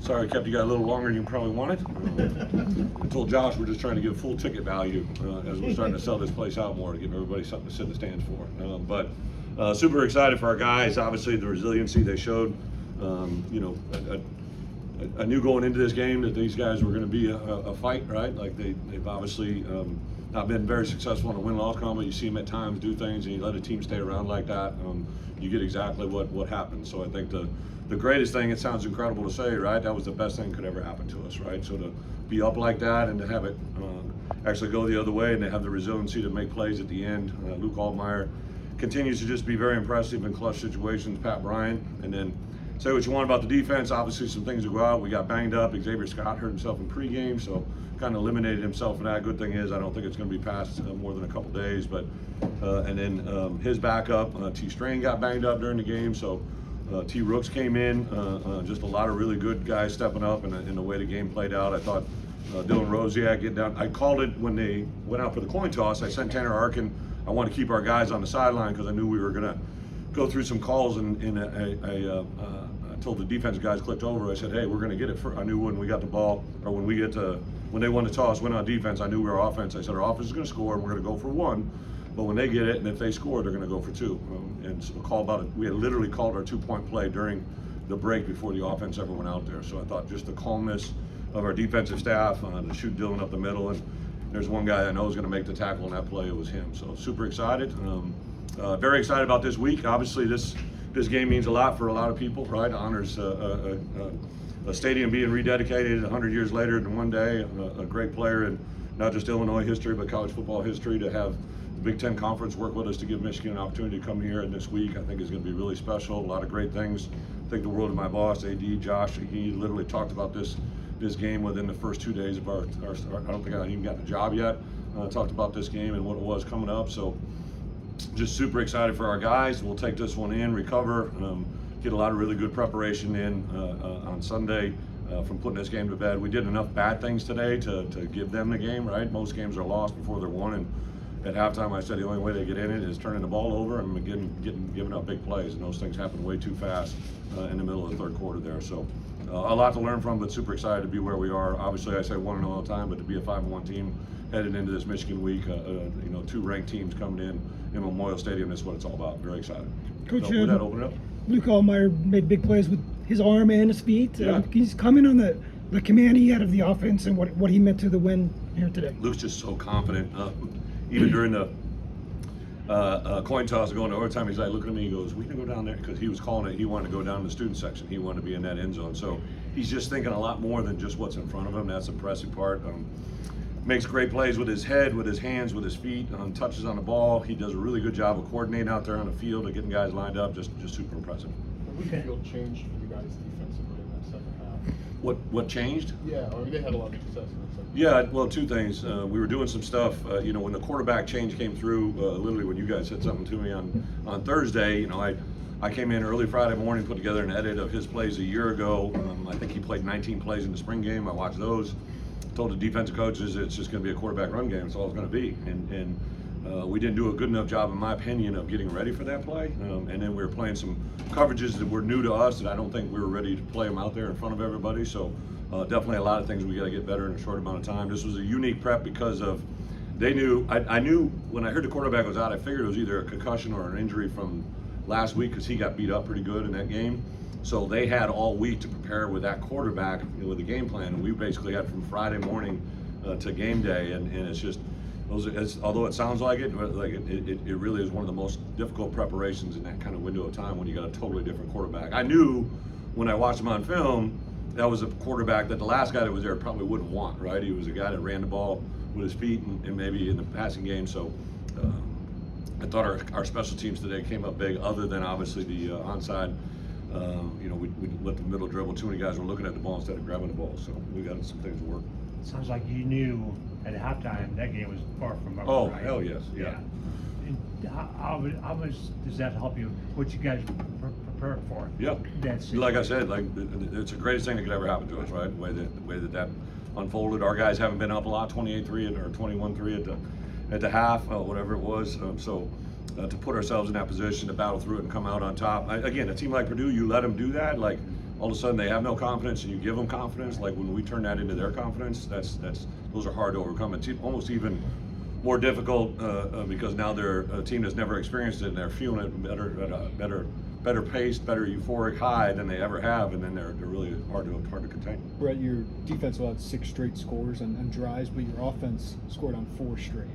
Sorry I kept you guys a little longer than you probably wanted. I told Josh we're just trying to give full ticket value as we're starting to sell this place out more to give everybody something to sit in the stands for. But super excited for our guys. Obviously, the resiliency they showed. I knew going into this game that these guys were going to be a fight, right? Like they've obviously not been very successful in a win-loss combo. You see them at times do things, and you let a team stay around like that, you get exactly what happens. So I think the greatest thing, it sounds incredible to say, right? That was the best thing that could ever happen to us, right? So to be up like that and to have it actually go the other way and to have the resiliency to make plays at the end. Luke Altmaier continues to just be very impressive in clutch situations. Pat Bryant, and then say what you want about the defense. Obviously, some things to go out. We got banged up. Xavier Scott hurt himself in pregame, so kind of eliminated himself in that. Good thing is, I don't think it's going to be past more than a couple days. But and then his backup, T. Strain, got banged up during the game, so T. Rooks came in. Just a lot of really good guys stepping up in the way the game played out. I thought Dylan Rosiak get down. I called it when they went out for the coin toss. I sent Tanner Arkin. I wanted to keep our guys on the sideline because I knew we were going to go through some calls, and I told the defense guys clicked over. I said, hey, we're going to get it. I knew when we got the ball, or when they won the toss, went on defense, I knew we were offense. I said, our offense is going to score, and we're going to go for one. But when they get it, and if they score, they're going to go for two. And so we had literally called our 2-point play during the break before the offense ever went out there. So I thought just the calmness of our defensive staff to shoot Dylan up the middle. And there's one guy I know is going to make the tackle on that play. It was him. So super excited. Very excited about this week. Obviously, this game means a lot for a lot of people, right? Honors a stadium being rededicated 100 years later in one day. A great player in not just Illinois history, but college football history. To have the Big Ten Conference work with us to give Michigan an opportunity to come here and this week, I think is going to be really special. A lot of great things. I think the world of my boss, AD Josh. He literally talked about this game within the first 2 days of our I don't think I even got the job yet. Talked about this game and what it was coming up. So just super excited for our guys. We'll take this one in, recover, get a lot of really good preparation in on Sunday from putting this game to bed. We did enough bad things today to give them the game, right? Most games are lost before they're won, and at halftime I said the only way they get in it is turning the ball over and giving up big plays, and those things happen way too fast in the middle of the third quarter there. So a lot to learn from, but super excited to be where we are. Obviously, I say 1-0 all the time, but to be a 5-1 team headed into this Michigan week, 2 ranked teams coming in Memorial Stadium, that's what it's all about. Very excited. Coach, with that, open it up. Luke Altmaier made big plays with his arm and his feet. Yeah. He's coming on the command he had of the offense and what he meant to the win here today. Luke's just so confident. Even during the coin toss going to overtime, he's like looking at me, he goes, we can go down there, because he was calling it, he wanted to go down to the student section. He wanted to be in that end zone. So he's just thinking a lot more than just what's in front of him. That's the impressive part. Makes great plays with his head, with his hands, with his feet, touches on the ball. He does a really good job of coordinating out there on the field and getting guys lined up. Just super impressive. What field changed for you guys defensively in that second half? What changed? Yeah, I mean, they had a lot of success in that second half. Yeah, well, two things. We were doing some stuff, when the quarterback change came through, literally when you guys said something to me on Thursday, I came in early Friday morning, put together an edit of his plays a year ago. I think he played 19 plays in the spring game. I watched those. Told the defensive coaches it's just going to be a quarterback run game. That's all it's going to be. And we didn't do a good enough job, in my opinion, of getting ready for that play. And then we were playing some coverages that were new to us that I don't think we were ready to play them out there in front of everybody. So definitely a lot of things we got to get better in a short amount of time. This was a unique prep because of I knew when I heard the quarterback was out, I figured it was either a concussion or an injury from last week because he got beat up pretty good in that game. So they had all week to prepare with that quarterback with the game plan. And we basically had from Friday morning to game day, and it's just, although it sounds like it really is one of the most difficult preparations in that kind of window of time when you got a totally different quarterback. I knew when I watched him on film, that was a quarterback that the last guy that was there probably wouldn't want, right? He was a guy that ran the ball with his feet and maybe in the passing game. So I thought our special teams today came up big, other than obviously the onside. We let the middle dribble. Too many guys were looking at the ball instead of grabbing the ball. So we got some things to work. Sounds like you knew at halftime that game was far from over. Oh, right? hell yes, yeah. And how much does that help you? What you guys prepared for? Yeah. That's like I said, it's the greatest thing that could ever happen to us, right? The way that unfolded. Our guys haven't been up a lot, 28-3 or 21-3 at the half, whatever it was. To put ourselves in that position to battle through it and come out on top. Again, a team like Purdue, you let them do that, like all of a sudden they have no confidence and you give them confidence. Like when we turn that into their confidence, those are hard to overcome. It's almost even more difficult because now they're a team that's never experienced it and they're feeling it better at a better pace, better euphoric high than they ever have, and then they're really hard to contain. Brett, your defense allowed 6 straight scores on drives, but your offense scored on 4 straight.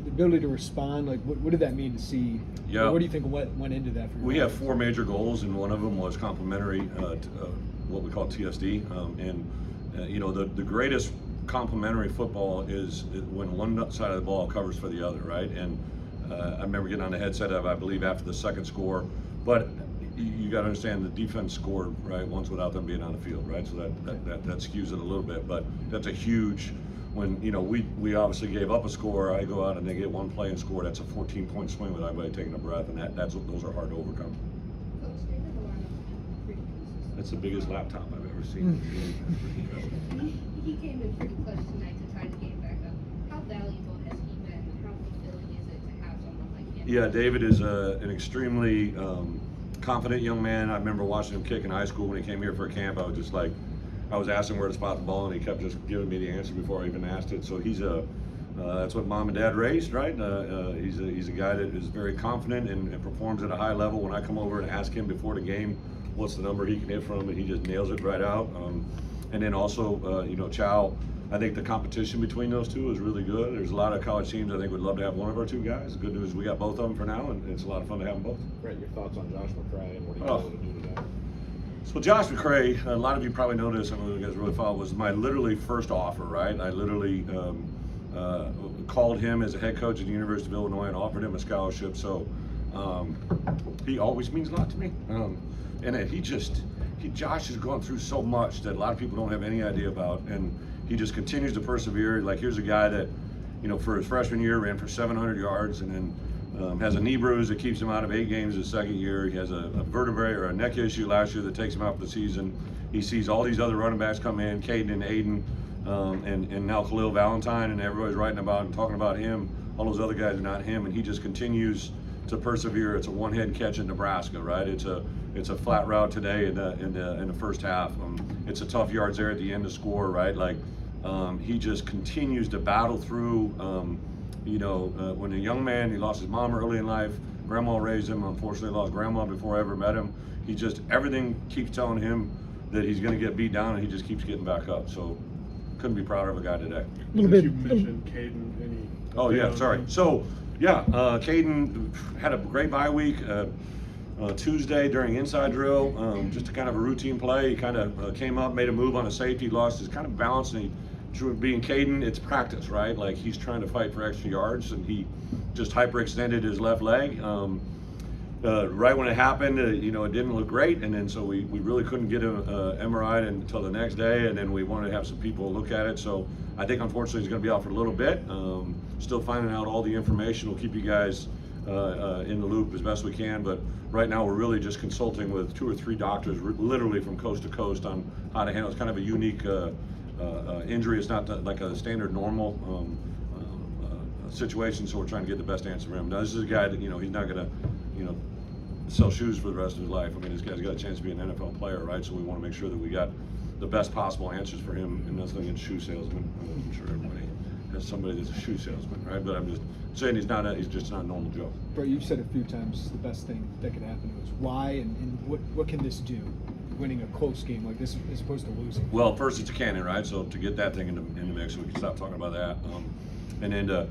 The ability to respond, like what did that mean to see? Yeah. What do you think went into that for you? We have 4 major goals, and one of them was complementary, what we call TSD. You know, the greatest complementary football is when one side of the ball covers for the other, right? And I remember getting on the headset of, I believe, after the second score, but you got to understand the defense scored right once without them being on the field, right? So that skews it a little bit, but that's a huge. When you know we obviously gave up a score, I go out and they get one play and score. That's a 14-point swing with everybody taking a breath, and those are hard to overcome. That's the biggest laptop I've ever seen. He came in pretty clutch tonight to tie the game back up. How valuable has he been? How fulfilling is it to have someone like him? Yeah, David is an extremely confident young man. I remember watching him kick in high school when he came here for a camp. I was just like, I was asking where to spot the ball, and he kept just giving me the answer before I even asked it. So he's that's what mom and dad raised, right? He's a guy that is very confident and performs at a high level. When I come over and ask him before the game what's the number he can hit from, and he just nails it right out. And then also, you know, Chow, I think the competition between those two is really good. There's a lot of college teams I think would love to have one of our 2 guys. The good news, we got both of them for now, and it's a lot of fun to have them both. Brett, your thoughts on Josh McCrae and what he was able to do today? So Josh McCrae, a lot of you probably know this, I don't know if you guys really follow, was my literally first offer, right? I literally called him as a head coach at the University of Illinois and offered him a scholarship. So he always means a lot to me. And then Josh has gone through so much that a lot of people don't have any idea about, and he just continues to persevere. Like, here's a guy that, you know, for his freshman year ran for 700 yards, and then has a knee bruise that keeps him out of 8 games his second year. He has a vertebrae or a neck issue last year that takes him out for the season. He sees all these other running backs come in, Caden and Aiden, and now Khalil Valentine, and everybody's writing about and talking about him. All those other guys are not him, and he just continues to persevere. It's a one-hand catch in Nebraska, right? It's a flat route today in the first half. It's a tough yards there at the end to score, right? Like he just continues to battle through. You know, when a young man, he lost his mom early in life. Grandma raised him. Unfortunately, lost grandma before I ever met him. Everything keeps telling him that he's going to get beat down, and he just keeps getting back up. So, couldn't be prouder of a guy today. A little bit. You mentioned Caden. Any? Oh yeah, sorry. So yeah, Caden had a great bye week. Tuesday during inside drill, just a kind of a routine play. He kind of came up, made a move on a safety, lost his kind of balance, and being Caden, it's practice, right? Like he's trying to fight for extra yards, and he just hyperextended his left leg. Right when it happened, you know, it didn't look great, and then so we really couldn't get him MRI'd until the next day, and then we wanted to have some people look at it. So I think unfortunately he's going to be out for a little bit. Still finding out all the information. We'll keep you guys in the loop as best we can, but right now we're really just consulting with 2 or 3 doctors, literally from coast to coast, on how to handle. It's kind of a unique injury. It's not like a standard normal situation, so we're trying to get the best answer for him. Now, this is a guy that, you know, he's not going to, you know, sell shoes for the rest of his life. I mean, this guy's got a chance to be an NFL player, right? So we want to make sure that we got the best possible answers for him, and nothing against shoe salesmen. I'm sure everybody has somebody that's a shoe salesman, right? But I'm just saying he's just not a normal Joe. Brett, you've said a few times the best thing that could happen was why and what can this do? Winning a close game like this as opposed to losing. Well, first it's a cannon, right? So to get that thing in the mix, we can stop talking about that. And then to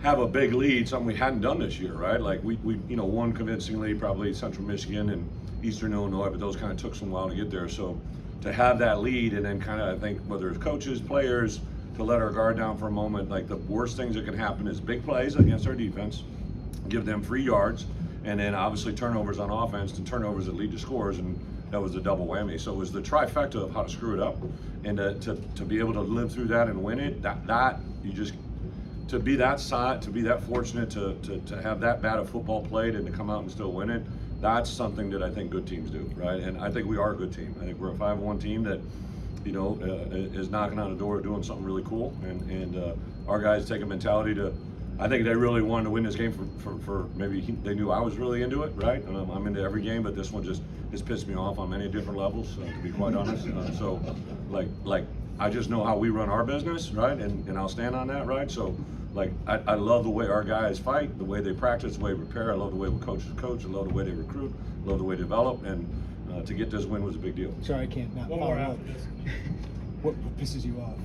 have a big lead, something we hadn't done this year, right? Like we you know, won convincingly, probably Central Michigan and Eastern Illinois, but those kind of took some while to get there. So to have that lead and then kind of, I think, whether it's coaches, players, to let our guard down for a moment, like the worst things that can happen is big plays against our defense, give them free yards, and then obviously turnovers on offense and turnovers that lead to scores, and that was the double whammy. So it was the trifecta of how to screw it up, and to be able to live through that and win it. That you just, to be that side, to be that fortunate to have that bad of football played and to come out and still win it. That's something that I think good teams do, right? And I think we are a good team. I think we're a 5-1 team that, you know, is knocking on the door doing something really cool, and our guys take a mentality to I think they really wanted to win this game for maybe they knew I was really into it, right? I'm into every game, but this one just pissed me off on many different levels, to be quite honest. So, like I just know how we run our business, right? And I'll stand on that, right? So, like I love the way our guys fight, the way they practice, the way they prepare. I love the way coaches coach. I love the way they recruit. I love the way they develop. And to get this win was a big deal. Sorry, I can't not One follow more up. after this. What pisses you off?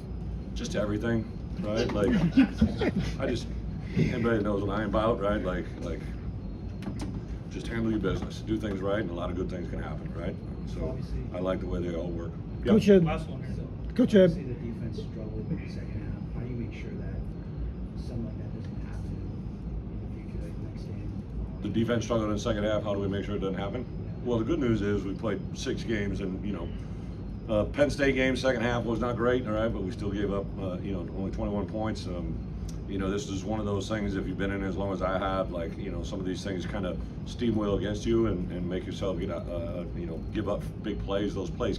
Just everything, right? Like I just anybody knows what I'm about, right? Like just handle your business, do things right, and a lot of good things can happen, right? So I like the way they all work. Yeah. Coach, Last one here. Coach, See the defense struggled in the second half. How do you make sure that something like that doesn't happen in the future, like next game? The defense struggled in the second half. How do we make sure it doesn't happen? Well, the good news is we played 6 games, and Penn State game second half was not great, all right, but we still gave up only 21 points. This is one of those things. If you've been in it as long as I have, some of these things kind of steamroll against you and make yourself give up big plays. Those plays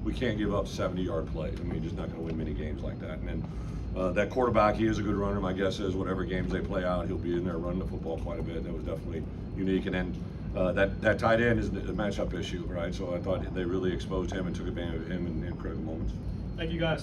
we can't give up 70-yard plays. I mean, you're just not going to win many games like that. And then that quarterback, he is a good runner. My guess is whatever games they play out, he'll be in there running the football quite a bit. That was definitely unique. And then that tight end is a matchup issue, right? So I thought they really exposed him and took advantage of him in critical moments. Thank you guys.